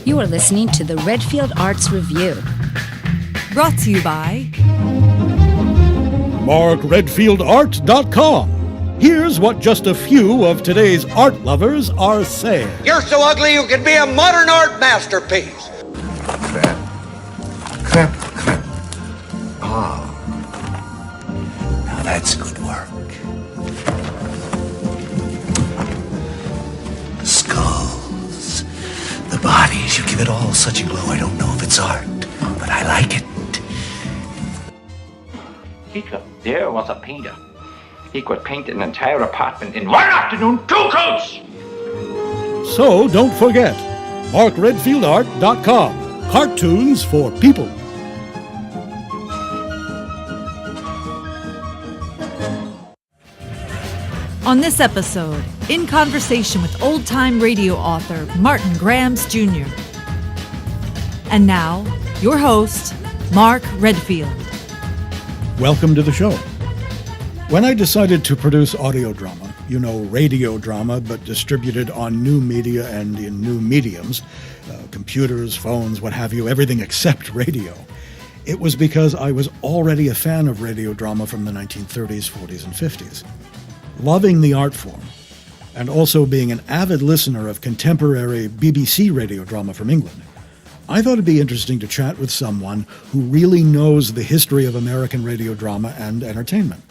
You are listening to the Redfield Arts Revue. Brought to you by MarkRedfieldArt.com. Here's what just a few of today's art lovers are saying. You're so ugly you could be a modern art masterpiece. Crap. Crap, crap. Ah. Now that's good work. The skulls, the bodies, you give it all such a glow. I don't know if it's art, but I like it. Teacher, there was a painter. He could paint an entire apartment in one afternoon, 2 coats! So don't forget, MarkRedfieldArt.com. Cartoons for people. On this episode, in conversation with old-time radio author Martin Grams Jr. And now, your host, Mark Redfield. Welcome to the show. When I decided to produce audio drama, radio drama, but distributed on new media and in new mediums, computers, phones, what have you, everything except radio, it was because I was already a fan of radio drama from the 1930s, 40s, and 50s. Loving the art form, and also being an avid listener of contemporary BBC radio drama from England, I thought it'd be interesting to chat with someone who really knows the history of American radio drama and entertainment.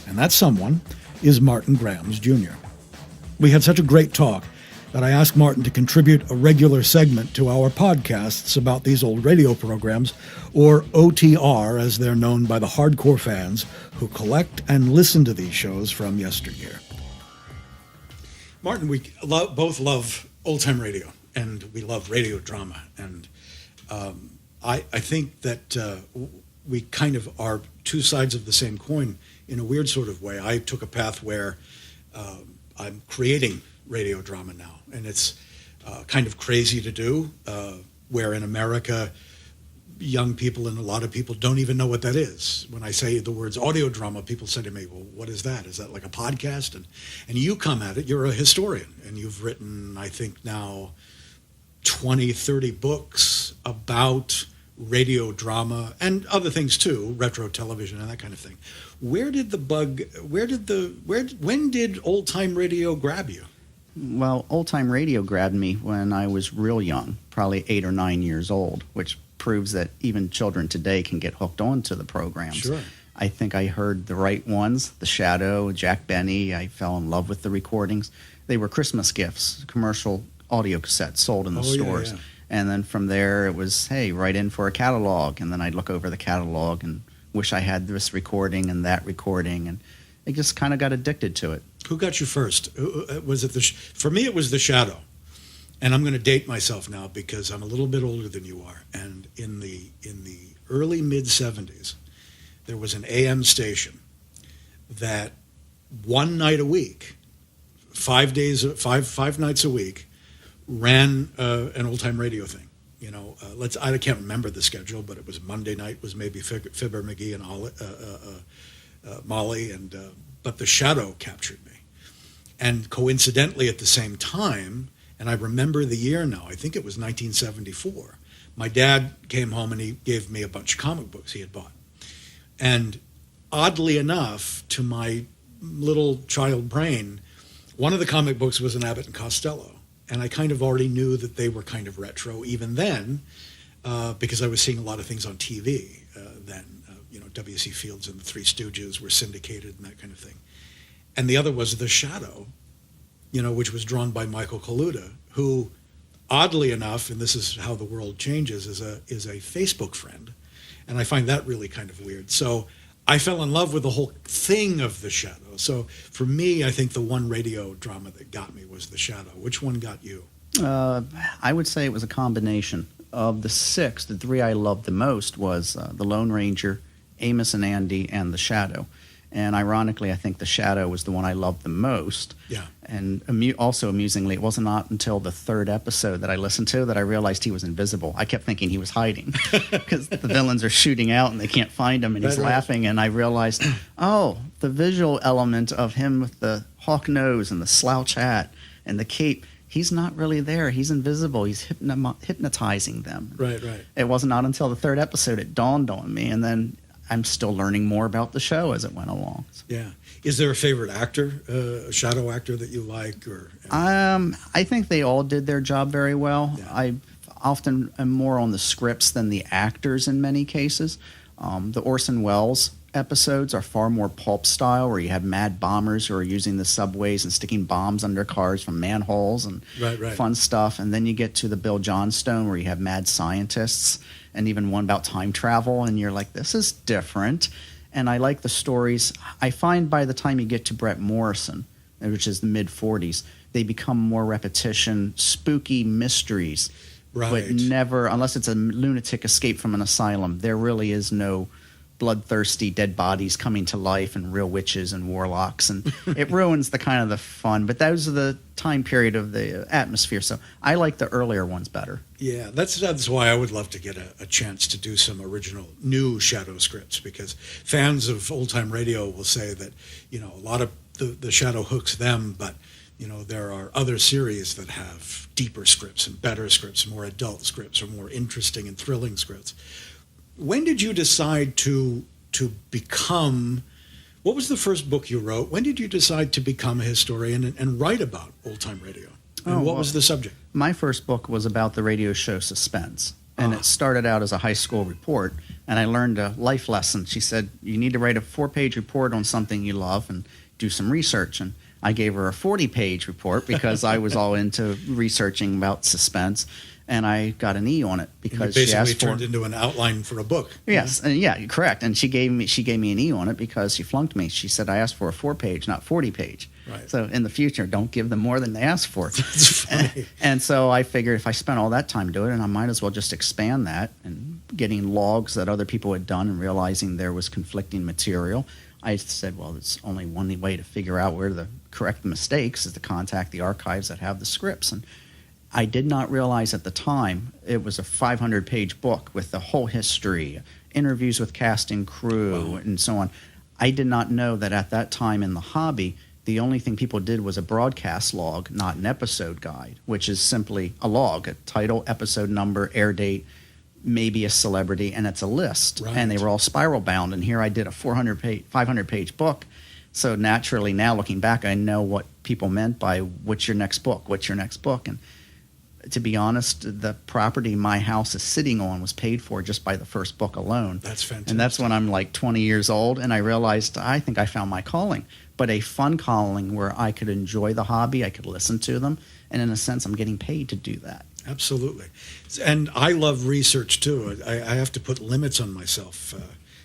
And that someone is Martin Grams Jr. We had such a great talk that I asked Martin to contribute a regular segment to our podcasts about these old radio programs, or OTR as they're known by the hardcore fans who collect and listen to these shows from yesteryear. Martin, we both love old-time radio, and we love radio drama, and I think that we kind of are two sides of the same coin in a weird sort of way. I took a path where I'm creating radio drama now, and it's kind of crazy to do, where in America, young people and a lot of people don't even know what that is. When I say the words audio drama, people say to me, well, what is that? Is that like a podcast? And you come at it, you're a historian, and you've written, I think now, 20, 30 books about radio drama and other things too, retro television and that kind of thing. When did old time radio grab you? Well, old time radio grabbed me when I was real young, probably 8 or 9 years old, which proves that even children today can get hooked onto the programs. Sure. I think I heard the right ones, The Shadow, Jack Benny. I fell in love with the recordings. They were Christmas gifts, commercial audio cassettes sold in the stores. Yeah. And then from there, it was, hey, write in for a catalog. And then I'd look over the catalog and wish I had this recording and that recording. And I just kind of got addicted to it. Who got you first? Was it for me, it was The Shadow. And I'm going to date myself now because I'm a little bit older than you are. And in the early mid-'70s, there was an AM station that one night a week, 5 nights a week, ran an old-time radio thing. I can't remember the schedule, but it was Monday night was maybe Fibber McGee and Molly, but The Shadow captured me. And coincidentally, at the same time, and I remember the year now, I think it was 1974, my dad came home and he gave me a bunch of comic books he had bought. And oddly enough, to my little child brain, one of the comic books was an Abbott and Costello. And I kind of already knew that they were kind of retro even then, because I was seeing a lot of things on TV then. W.C. Fields and the Three Stooges were syndicated and that kind of thing. And the other was The Shadow, which was drawn by Michael Kaluta, who, oddly enough, and this is how the world changes, is a Facebook friend. And I find that really kind of weird. So I fell in love with the whole thing of The Shadow. So for me, I think the one radio drama that got me was The Shadow. Which one got you? I would say it was a combination. Of the 6, the 3 I loved the most was The Lone Ranger, Amos and Andy, and The Shadow. And ironically, I think The Shadow was the one I loved the most. Yeah. And also amusingly, it wasn't not until the 3rd episode that I listened to that I realized he was invisible. I kept thinking he was hiding because the villains are shooting out and they can't find him and he's laughing. And I realized, the visual element of him with the hawk nose and the slouch hat and the cape, he's not really there. He's invisible. He's hypnotizing them. Right. It wasn't not until the third episode it dawned on me, and then I'm still learning more about the show as it went along. Yeah. Is there a favorite actor, a shadow actor that you like? Or I think they all did their job very well. Yeah. I often am more on the scripts than the actors in many cases. The Orson Welles episodes are far more pulp style, where you have mad bombers who are using the subways and sticking bombs under cars from manholes and Right. fun stuff. And then you get to the Bill Johnstone, where you have mad scientists, and even one about time travel, and you're like, this is different. And I like the stories. I find by the time you get to Brett Morrison, which is the mid-40s, they become more repetition, spooky mysteries. Right. But never, unless it's a lunatic escape from an asylum, there really is no bloodthirsty dead bodies coming to life and real witches and warlocks. And it ruins the kind of the fun. But those are the time period of the atmosphere. So I like the earlier ones better. Yeah, that's why I would love to get a chance to do some original new shadow scripts, because fans of old-time radio will say that, a lot of the shadow hooks them, but there are other series that have deeper scripts and better scripts, more adult scripts, or more interesting and thrilling scripts. When did you decide to become? What was the first book you wrote? When did you decide to become a historian and write about old-time radio? And what was the subject? My first book was about the radio show Suspense. And it started out as a high school report. And I learned a life lesson. She said, you need to write a 4-page report on something you love and do some research. And I gave her a 40-page report because I was all into researching about Suspense. And I got an E on it because you she asked basically for turned into an outline for a book. Yes, and yeah, correct. And she gave me an E on it because she flunked me. She said I asked for a 4-page, not 40-page. Right. So in the future, don't give them more than they asked for. That's funny. And so I figured if I spent all that time doing it, and I might as well just expand that and getting logs that other people had done and realizing there was conflicting material. I said, well, there's only one way to figure out where to correct the mistakes is to contact the archives that have the scripts. And I did not realize at the time it was a 500-page book with the whole history, interviews with cast and crew, and so on. I did not know that at that time in the hobby, the only thing people did was a broadcast log, not an episode guide, which is simply a log, a title, episode number, air date, maybe a celebrity, and it's a list. Right. And they were all spiral bound. And here I did a 500-page book. So naturally, now looking back, I know what people meant by what's your next book, what's your next book. And to be honest, the property my house is sitting on was paid for just by the first book alone. That's fantastic. And that's when I'm like 20 years old, and I realized I think I found my calling. But a fun calling where I could enjoy the hobby, I could listen to them, and in a sense, I'm getting paid to do that. Absolutely. And I love research, too. I have to put limits on myself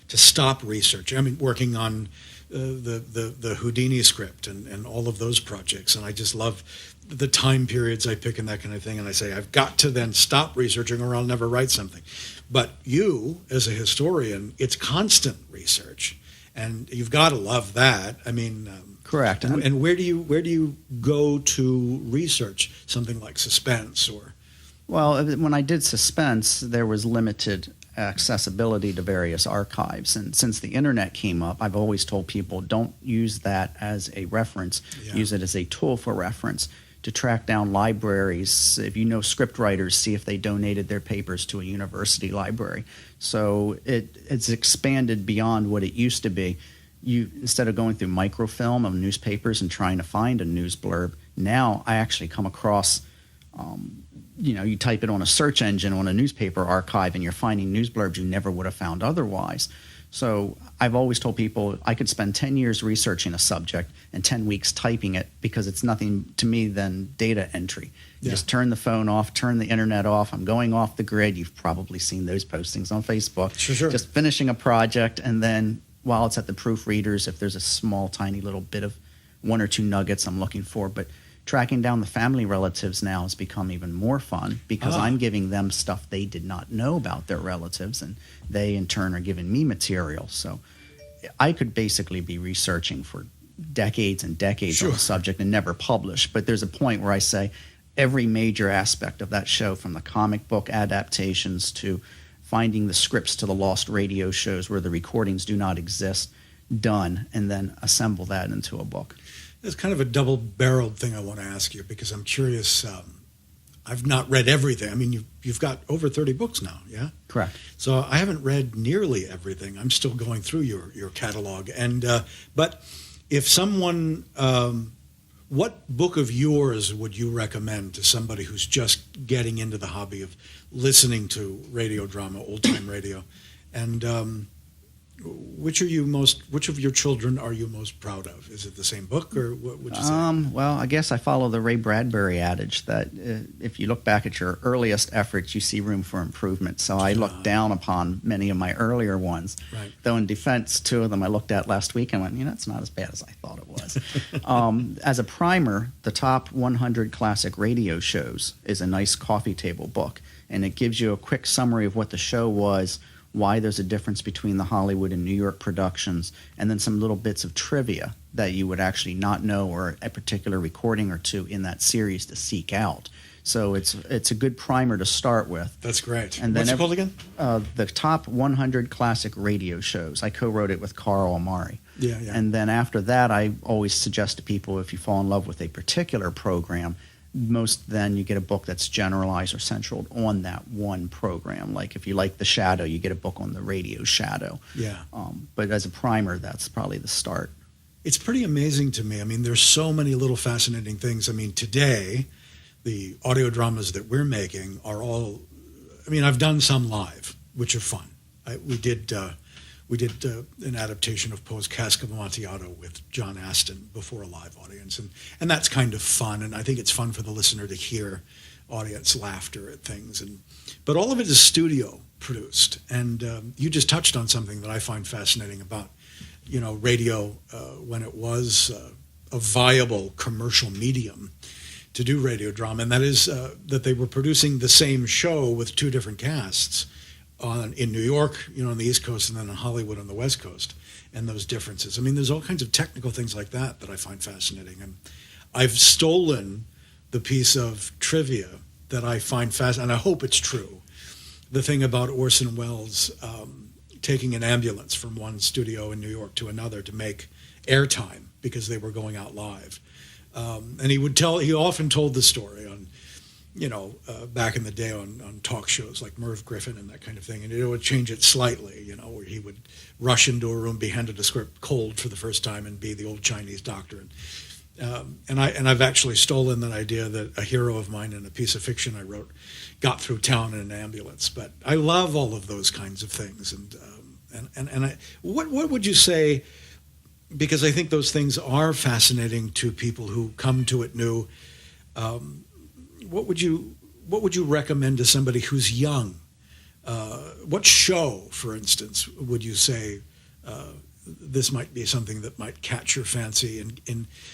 to stop research. I mean, working on the Houdini script and all of those projects, and I just love the time periods I pick and that kind of thing, and I say, I've got to then stop researching or I'll never write something. But you, as a historian, it's constant research, and you've got to love that. I mean, correct. And where do you go to research something like Suspense or? Well, when I did Suspense, there was limited accessibility to various archives. And since the internet came up, I've always told people don't use that as a reference. Yeah. Use it as a tool for reference to track down libraries. If you know script writers, see if they donated their papers to a university library. So it's expanded beyond what it used to be. You, instead of going through microfilm of newspapers and trying to find a news blurb, now I actually come across you type it on a search engine on a newspaper archive and you're finding news blurbs you never would have found otherwise. So I've always told people I could spend 10 years researching a subject and 10 weeks typing it because it's nothing to me than data entry. You just turn the phone off, turn the internet off. I'm going off the grid. You've probably seen those postings on Facebook. Sure. Just finishing a project, and then while it's at the proofreaders, if there's a small, tiny little bit of one or two nuggets I'm looking for. But tracking down the family relatives now has become even more fun because I'm giving them stuff they did not know about their relatives, and they in turn are giving me material. So I could basically be researching for decades and decades on the subject and never publish. But there's a point where I say every major aspect of that show, from the comic book adaptations to finding the scripts to the lost radio shows where the recordings do not exist, done, and then assemble that into a book. There's kind of a double-barreled thing I want to ask you because I'm curious. I've not read everything. I mean, you've got over 30 books now, yeah? Correct. So I haven't read nearly everything. I'm still going through your catalog. And but if someone, what book of yours would you recommend to somebody who's just getting into the hobby of listening to radio drama, old-time radio? And which of your children are you most proud of? Is it the same book, or what would you say? Well, I guess I follow the Ray Bradbury adage that if you look back at your earliest efforts, you see room for improvement. So I look down upon many of my earlier ones. Right. Though in defense, 2 of them I looked at last week and went, it's not as bad as I thought it was. As a primer, the top 100 classic radio shows is a nice coffee table book, and it gives you a quick summary of what the show was, why there's a difference between the Hollywood and New York productions, and then some little bits of trivia that you would actually not know, or a particular recording or two in that series to seek out. So it's a good primer to start with. That's great. And What's it called again? The top 100 classic radio shows. I co-wrote it with Carl Amari. Yeah. And then after that, I always suggest to people, if you fall in love with a particular program, then you get a book that's generalized or central on that one program. Like if you like The Shadow, you get a book on the radio Shadow. Yeah. But as a primer, that's probably the start. It's pretty amazing to me. I mean, there's so many little fascinating things. I mean, today, the audio dramas that we're making are all, I mean, I've done some live, which are fun. We did an adaptation of Poe's Cask of Amontillado with John Aston before a live audience, and that's kind of fun, and I think it's fun for the listener to hear audience laughter at things. But all of it is studio produced, and you just touched on something that I find fascinating about, radio when it was a viable commercial medium to do radio drama, and that is that they were producing the same show with 2 different casts. In New York, on the East Coast, and then in Hollywood on the West Coast, and those differences. I mean, there's all kinds of technical things like that I find fascinating. And I've stolen the piece of trivia that I find fascinating, and I hope it's true. The thing about Orson Welles taking an ambulance from one studio in New York to another to make airtime because they were going out live. And he often told the story on, back in the day on talk shows like Merv Griffin and that kind of thing, and it would change it slightly, where he would rush into a room, be handed a script cold for the first time, and be the old Chinese doctor. And I've actually stolen that idea that a hero of mine in a piece of fiction I wrote got through town in an ambulance. But I love all of those kinds of things, what would you say? Because I think those things are fascinating to people who come to it new. What would you recommend to somebody who's young? What show, for instance, would you say this might be something that might catch your fancy?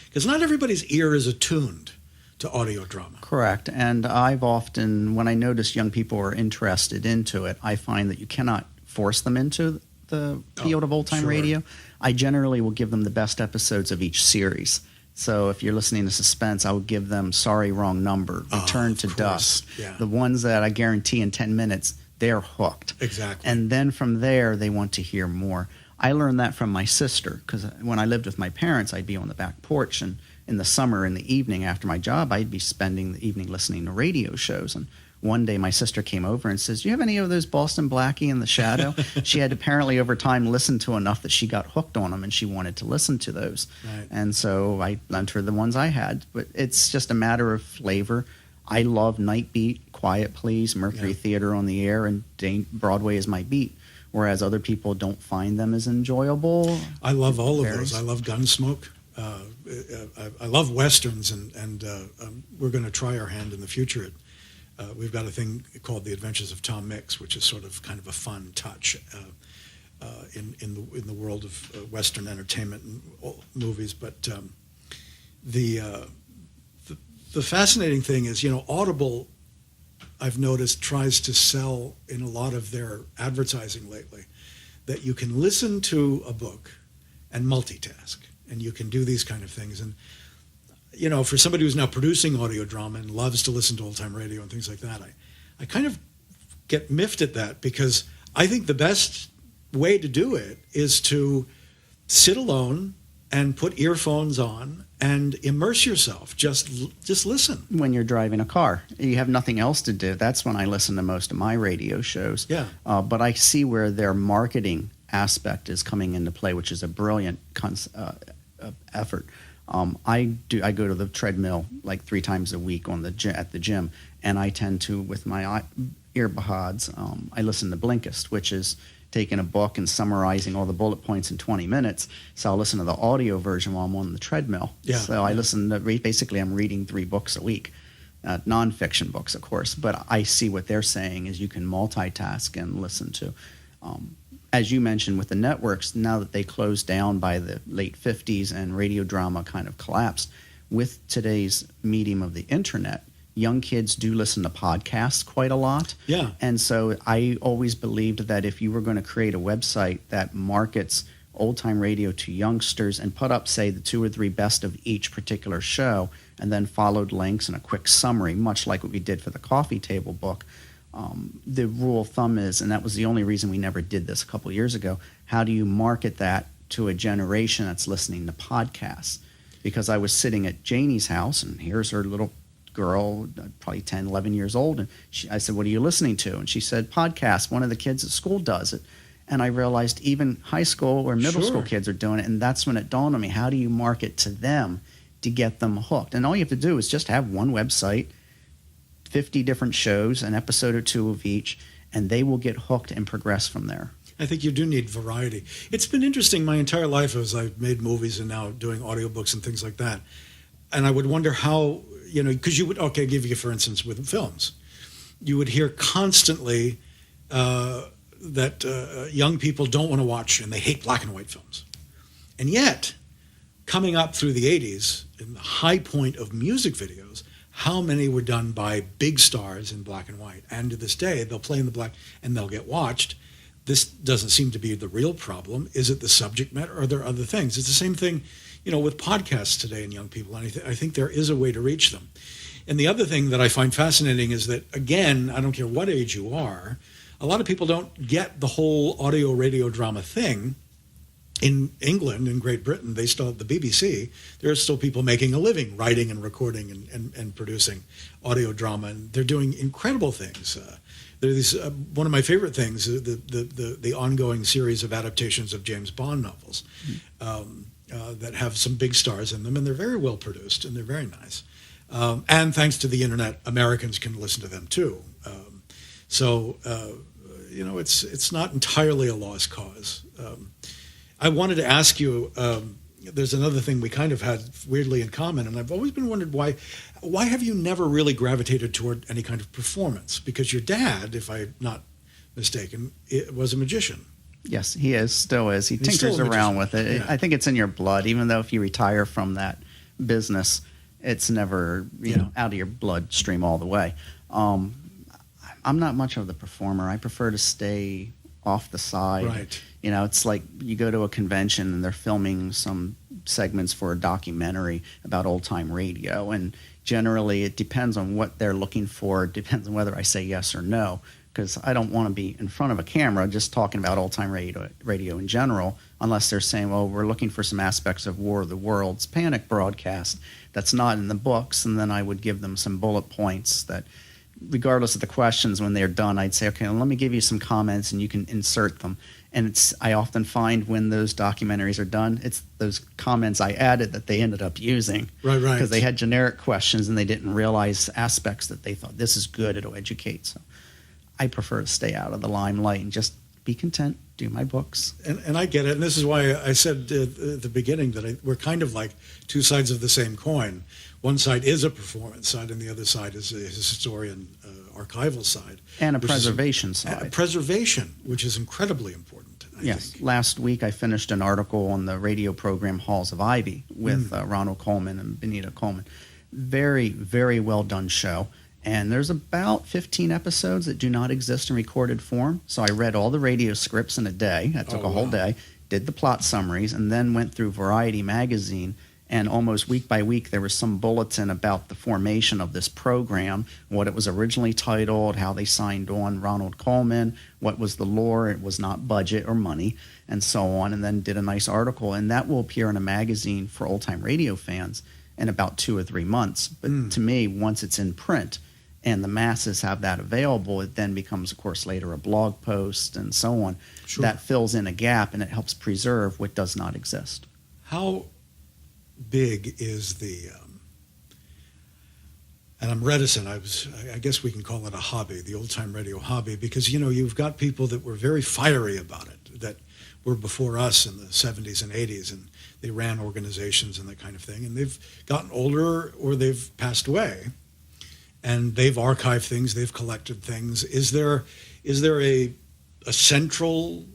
Because not everybody's ear is attuned to audio drama. Correct. And I've often, when I notice young people are interested into it, I find that you cannot force them into the field of old-time radio. I generally will give them the best episodes of each series. So if you're listening to Suspense, I would give them Sorry, Wrong Number, Return to Dust. Yeah. The ones that I guarantee in 10 minutes, they're hooked. Exactly. And then from there, they want to hear more. I learned that from my sister, because when I lived with my parents, I'd be on the back porch, and in the summer, in the evening after my job, I'd be spending the evening listening to radio shows. And one day my sister came over and says, "Do you have any of those Boston Blackie and The Shadow?" She had apparently over time listened to enough that she got hooked on them, and she wanted to listen to those. Right. And so I lent her the ones I had. But it's just a matter of flavor. I love Night Beat, Quiet Please, Mercury Theater on the Air, and Broadway is my beat. Whereas other people don't find them as enjoyable. I love all of those. I love Gunsmoke. I love Westerns, and we're going to try our hand in the future at we've got a thing called The Adventures of Tom Mix, which is sort of kind of a fun touch in the world of Western entertainment and movies. But the fascinating thing is, Audible, I've noticed, tries to sell in a lot of their advertising lately that you can listen to a book and multitask, and you can do these kind of things. And for somebody who's now producing audio drama and loves to listen to old-time radio and things like that, I kind of get miffed at that, because I think the best way to do it is to sit alone and put earphones on and immerse yourself. Just listen. When you're driving a car, you have nothing else to do. That's when I listen to most of my radio shows. Yeah. But I see where their marketing aspect is coming into play, which is a brilliant effort. I go to the treadmill like 3 times a week at the gym, and I tend to, with my earbuds, I listen to Blinkist, which is taking a book and summarizing all the bullet points in 20 minutes. So I'll listen to the audio version while I'm on the treadmill. Yeah. So I listen to, basically I'm reading 3 books a week, nonfiction books, of course, but I see what they're saying is you can multitask and listen to. As you mentioned with the networks, now that they closed down by the late 50s and radio drama kind of collapsed, with today's medium of the internet, young kids do listen to podcasts quite a lot. Yeah. And so I always believed that if you were going to create a website that markets old-time radio to youngsters and put up, say, the 2 or 3 best of each particular show, and then followed links and a quick summary, much like what we did for the Coffee Table book, the rule of thumb is, and that was the only reason we never did this a couple of years ago, how do you market that to a generation that's listening to podcasts? Because I was sitting at Janie's house, and here's her little girl, probably 10, 11 years old, and I said, what are you listening to? And she said, podcast. One of the kids at school does it. And I realized even high school or middle school kids are doing it, and that's when it dawned on me, how do you market to them to get them hooked? And all you have to do is just have one website, 50 different shows, an episode or 2 of each, and they will get hooked and progress from there. I think you do need variety. It's been interesting my entire life as I've made movies and now doing audiobooks and things like that. And I would wonder how, because you would, give you, for instance, with films, you would hear constantly that young people don't want to watch and they hate black and white films. And yet, coming up through the 80s, in the high point of music videos, how many were done by big stars in black and white? And to this day, they'll play in the black and they'll get watched. This doesn't seem to be the real problem. Is it the subject matter, or are there other things? It's the same thing, with podcasts today and young people. And I think there is a way to reach them. And the other thing that I find fascinating is that, again, I don't care what age you are, a lot of people don't get the whole audio radio drama thing. In England, in Great Britain, they still have the BBC. There are still people making a living writing and recording and producing audio drama, and they're doing incredible things. There's one of my favorite things, the ongoing series of adaptations of James Bond novels that have some big stars in them, and they're very well produced and they're very nice. And thanks to the internet, Americans can listen to them too. It's not entirely a lost cause. I wanted to ask you, there's another thing we kind of had weirdly in common, and I've always been wondered why have you never really gravitated toward any kind of performance? Because your dad, if I'm not mistaken, was a magician. Yes, he still is. He He's tinkers around with it. Yeah. I think it's in your blood, even though if you retire from that business, it's never, out of your bloodstream all the way. I'm not much of the performer. I prefer to stay off the side. Right. It's like you go to a convention and they're filming some segments for a documentary about old-time radio, and generally it depends on what they're looking for. It depends on whether I say yes or no, because I don't want to be in front of a camera just talking about old-time radio in general, unless they're saying, well, we're looking for some aspects of War of the Worlds panic broadcast that's not in the books, and then I would give them some bullet points that, regardless of the questions, when they're done, I'd say, okay, well, let me give you some comments and you can insert them. And I often find when those documentaries are done, it's those comments I added that they ended up using. Right. Because they had generic questions and they didn't realize aspects that they thought, this is good, it'll educate. So I prefer to stay out of the limelight and just be content, do my books. And I get it. And this is why I said at the beginning that we're kind of like two sides of the same coin. One side is a performance side, and the other side is a historian, archival side. And a preservation side. Preservation, which is incredibly important, I think. Last week I finished an article on the radio program Halls of Ivy with Ronald Coleman and Benita Coleman. Very, very well done show. And there's about 15 episodes that do not exist in recorded form. So I read all the radio scripts in a day. That took a whole day. Did the plot summaries, and then went through Variety magazine And almost week by week, there was some bulletin about the formation of this program, what it was originally titled, how they signed on Ronald Coleman, what was the lore, it was not budget or money, and so on, and then did a nice article. And that will appear in a magazine for old-time radio fans in about 2 or 3 months. But to me, once it's in print and the masses have that available, it then becomes, of course, later a blog post and so on. Sure. That fills in a gap, and it helps preserve what does not exist. How big is the and I'm reticent, I guess we can call it a hobby, the old-time radio hobby, because you've got people that were very fiery about it, that were before us in the 70s and 80s, and they ran organizations and that kind of thing, and they've gotten older or they've passed away, and they've archived things, they've collected things. Is there a central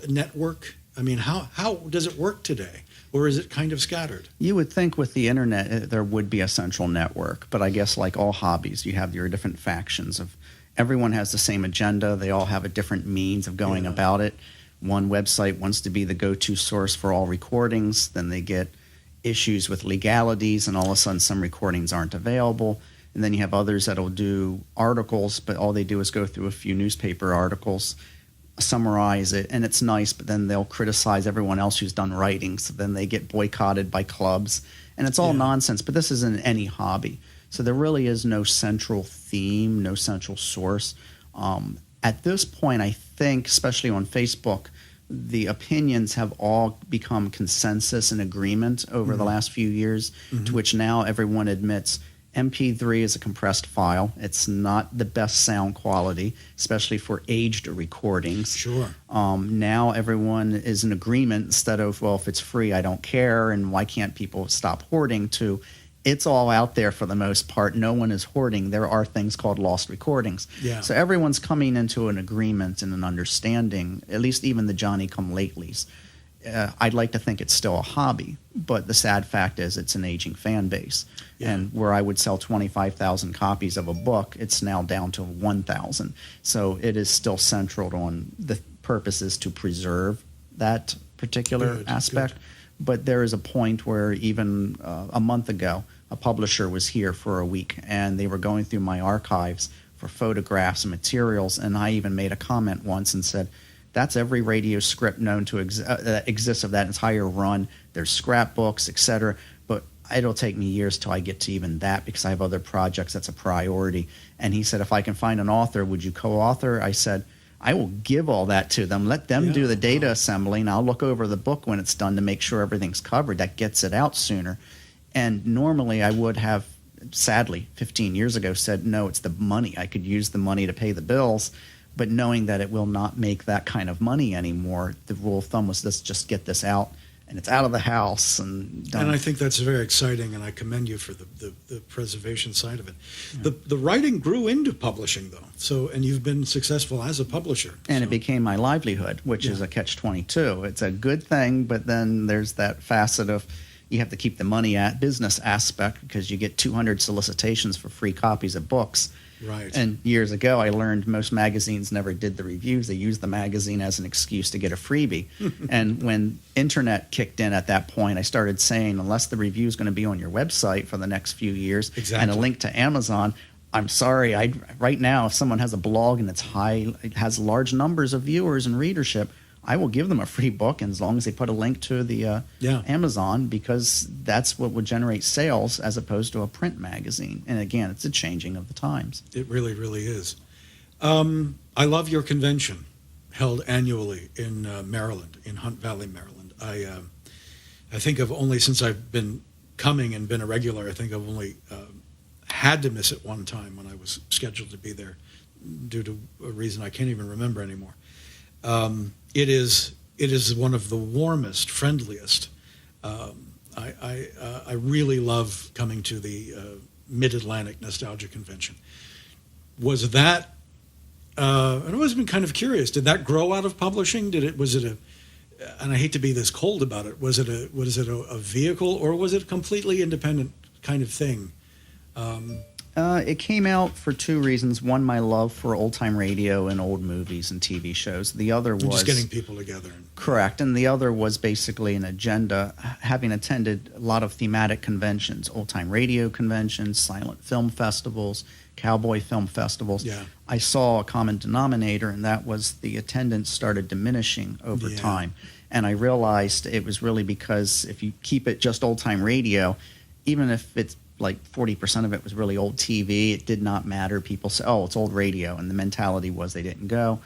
network? I mean, how does it work today? Or is it kind of scattered? You would think with the internet there would be a central network, but I guess like all hobbies, you have your different factions of everyone has the same agenda. They all have a different means of going about it. One website wants to be the go-to source for all recordings. Then they get issues with legalities, and all of a sudden some recordings aren't available. And then you have others that'll do articles, but all they do is go through a few newspaper articles, summarize it, and it's nice, but then they'll criticize everyone else who's done writing, so then they get boycotted by clubs, and it's all nonsense. But this isn't any hobby, so there really is no central theme, no central source. At this point, I think, especially on Facebook, the opinions have all become consensus and agreement over the last few years, to which now everyone admits MP3 is a compressed file. It's not the best sound quality, especially for aged recordings. Sure. Now everyone is in agreement, instead of, well, if it's free, I don't care, and why can't people stop hoarding, to it's all out there for the most part. No one is hoarding. There are things called lost recordings. Yeah. So everyone's coming into an agreement and an understanding, at least even the Johnny-come-latelys. I'd like to think it's still a hobby, but the sad fact is it's an aging fan base. Yeah. And where I would sell 25,000 copies of a book, it's now down to 1,000. So it is still central on the purposes to preserve that particular aspect. Good. But there is a point where even a month ago, a publisher was here for a week, and they were going through my archives for photographs and materials, and I even made a comment once and said, that's every radio script known to exist of that entire run. There's scrapbooks, etc. But it'll take me years till I get to even that, because I have other projects that's a priority. And he said, if I can find an author, would you co-author? I said, I will give all that to them. Let them do the data assembling. I'll look over the book when it's done to make sure everything's covered. That gets it out sooner. And normally I would have, sadly, 15 years ago said, no, it's the money. I could use the money to pay the bills. But knowing that it will not make that kind of money anymore, the rule of thumb was, let's just get this out, and it's out of the house and done. And I think that's very exciting, and I commend you for the preservation side of it. Yeah. The writing grew into publishing, though. So, and you've been successful as a publisher. And it became my livelihood, which is a catch-22. It's a good thing, but then there's that facet of you have to keep the money business aspect, because you get 200 solicitations for free copies of books. Right. And years ago, I learned most magazines never did the reviews. They used the magazine as an excuse to get a freebie. And when internet kicked in at that point, I started saying, unless the review is going to be on your website for the next few years and a link to Amazon, I'm sorry. Right now, if someone has a blog and it has large numbers of viewers and readership, I will give them a free book, and as long as they put a link to the Amazon, because that's what would generate sales as opposed to a print magazine. And again, it's a changing of the times. It really, really is. I love your convention held annually in Maryland, in Hunt Valley, Maryland. I think I've only, since I've been coming and been a regular, I think I've only had to miss it one time when I was scheduled to be there due to a reason I can't even remember anymore. It is one of the warmest, friendliest. I really love coming to the Mid-Atlantic Nostalgia Convention. Was that? And I've always been kind of curious. Did that grow out of publishing? Was it a? And I hate to be this cold about it. Was it a vehicle, or was it a completely independent kind of thing? It came out for two reasons. One, my love for old-time radio and old movies and TV shows. The other was... Just getting people together. Correct. And the other was basically an agenda, having attended a lot of thematic conventions, old-time radio conventions, silent film festivals, cowboy film festivals. Yeah. I saw a common denominator, and that was the attendance started diminishing over time. And I realized it was really because if you keep it just old-time radio, even if it's like 40% of it was really old TV, it did not matter. People say, oh, it's old radio, and the mentality was they didn't go.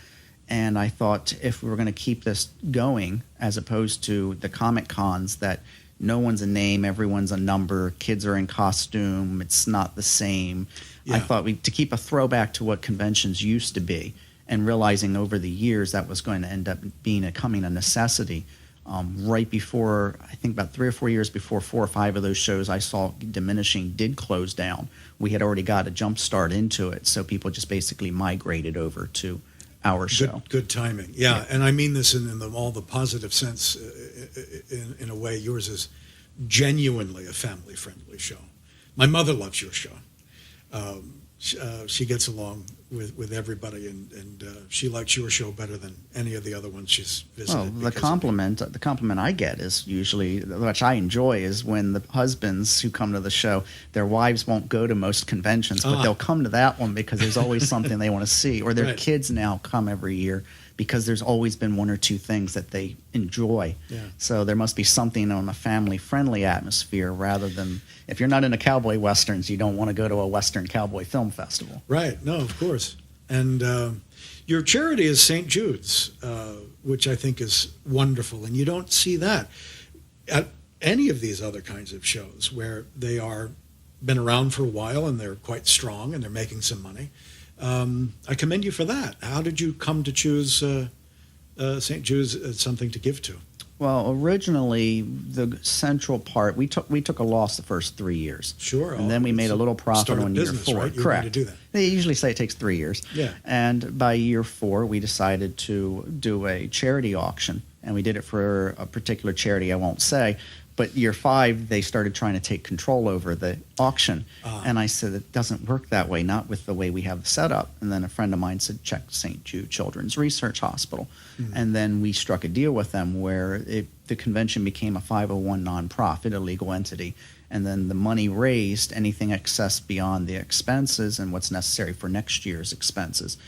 And I thought if we were going to keep this going, as opposed to the comic cons that no one's a name, everyone's a number, kids are in costume, it's not the same. I thought to keep a throwback to what conventions used to be, and realizing over the years that was going to end up becoming a necessity. Right before, I think about 3 or 4 years before 4 or 5 of those shows I saw diminishing did close down, we had already got a jump start into it, so people just basically migrated over to our show. Good timing. Yeah, and I mean this in all the positive sense. In a way, yours is genuinely a family-friendly show. My mother loves your show. She gets along with everybody, and she likes your show better than any of the other ones she's visited. Well, the compliment I get is usually, which I enjoy, is when the husbands who come to the show, their wives won't go to most conventions, but they'll come to that one because there's always something they want to see. Or their kids now come every year because there's always been 1 or 2 things that they enjoy. Yeah. So there must be something on a family-friendly atmosphere rather than, if you're not into cowboy westerns, you don't want to go to a Western Cowboy Film Festival. Right. No, of course. And your charity is St. Jude's, which I think is wonderful. And you don't see that at any of these other kinds of shows where they are been around for a while and they're quite strong and they're making some money. I commend you for that. How did you come to choose St. Jude's as something to give to? Well, originally, the central part, we took a loss the first 3 years. Sure. And then we made a little profit on year 4. Right? You're Correct. going to do that. They usually say it takes 3 years. Yeah. And by year 4, we decided to do a charity auction. And we did it for a particular charity I won't say. But year 5, they started trying to take control over the auction. And I said, it doesn't work that way, not with the way we have it set up. And then a friend of mine said, check St. Jude Children's Research Hospital. Mm-hmm. And then we struck a deal with them where the convention became a 501 nonprofit, a legal entity. And then the money raised, anything excess beyond the expenses and what's necessary for next year's expenses,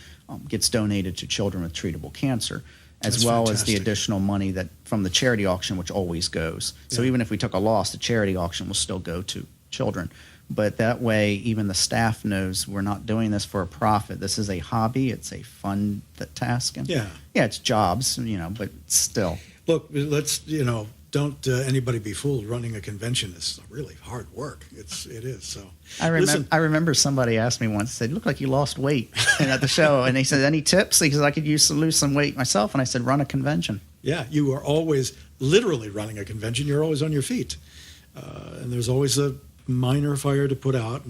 gets donated to children with treatable cancer. As well as the additional money that from the charity auction, which always goes. So even if we took a loss, the charity auction will still go to children. But that way, even the staff knows we're not doing this for a profit. This is a hobby. It's a fun task. And yeah, it's jobs, but still. Look, let's, don't anybody be fooled. Running a convention is really hard work. It is. So I remember somebody asked me once, said, "Look like you lost weight at the show," and they said, "Any tips?" Because I could use to lose some weight myself, and I said, "Run a convention." Yeah, you are always literally running a convention. You're always on your feet, and there's always a minor fire to put out.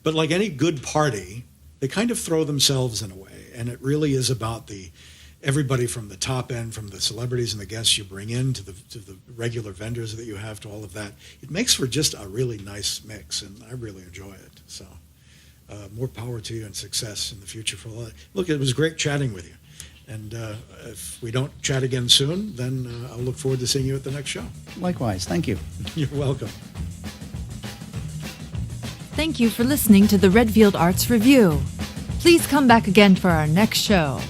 But like any good party, they kind of throw themselves in a way, and it really is about everybody from the top end, from the celebrities and the guests you bring in to the regular vendors that you have, to all of that. It makes for just a really nice mix, and I really enjoy it. So more power to you and success in the future for all that. Look, it was great chatting with you. And if we don't chat again soon, then I'll look forward to seeing you at the next show. Likewise. Thank you. You're welcome. Thank you for listening to the Redfield Arts Review. Please come back again for our next show.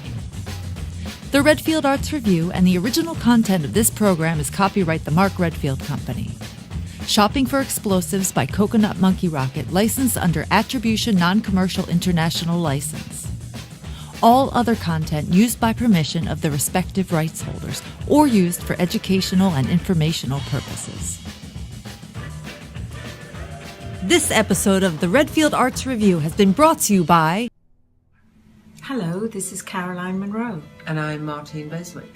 The Redfield Arts Review and the original content of this program is copyright the Mark Redfield Company. Shopping for Explosives by Coconut Monkey Rocket, licensed under Attribution Non-Commercial International License. All other content used by permission of the respective rights holders or used for educational and informational purposes. This episode of the Redfield Arts Review has been brought to you by... Hello, this is Caroline Monroe. And I'm Martine Beswick.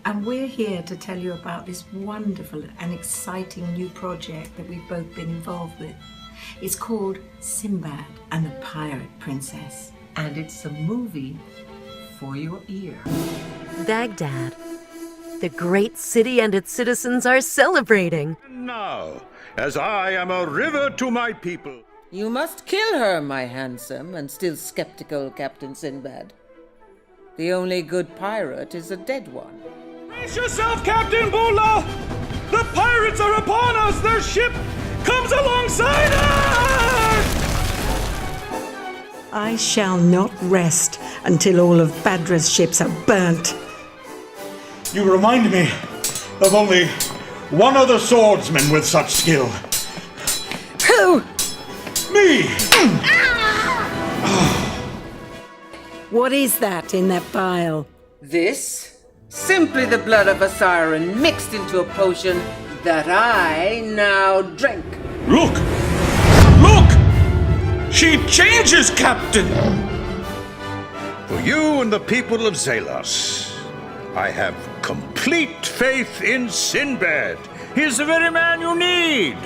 And we're here to tell you about this wonderful and exciting new project that we've both been involved with. It's called Sinbad and the Pirate Princess. And it's a movie for your ear. Baghdad. The great city and its citizens are celebrating. And now, as I am a river to my people, You must kill her, my handsome and still skeptical Captain Sinbad. The only good pirate is a dead one. Brace yourself, Captain Bula! The pirates are upon us! Their ship comes alongside us! I shall not rest until all of Badra's ships are burnt. You remind me of only one other swordsman with such skill. Who? Me! What is that in that vial? This? Simply the blood of a siren mixed into a potion that I now drink. Look! Look! She changes, Captain! For you and the people of Zelos, I have complete faith in Sinbad. He is the very man you need.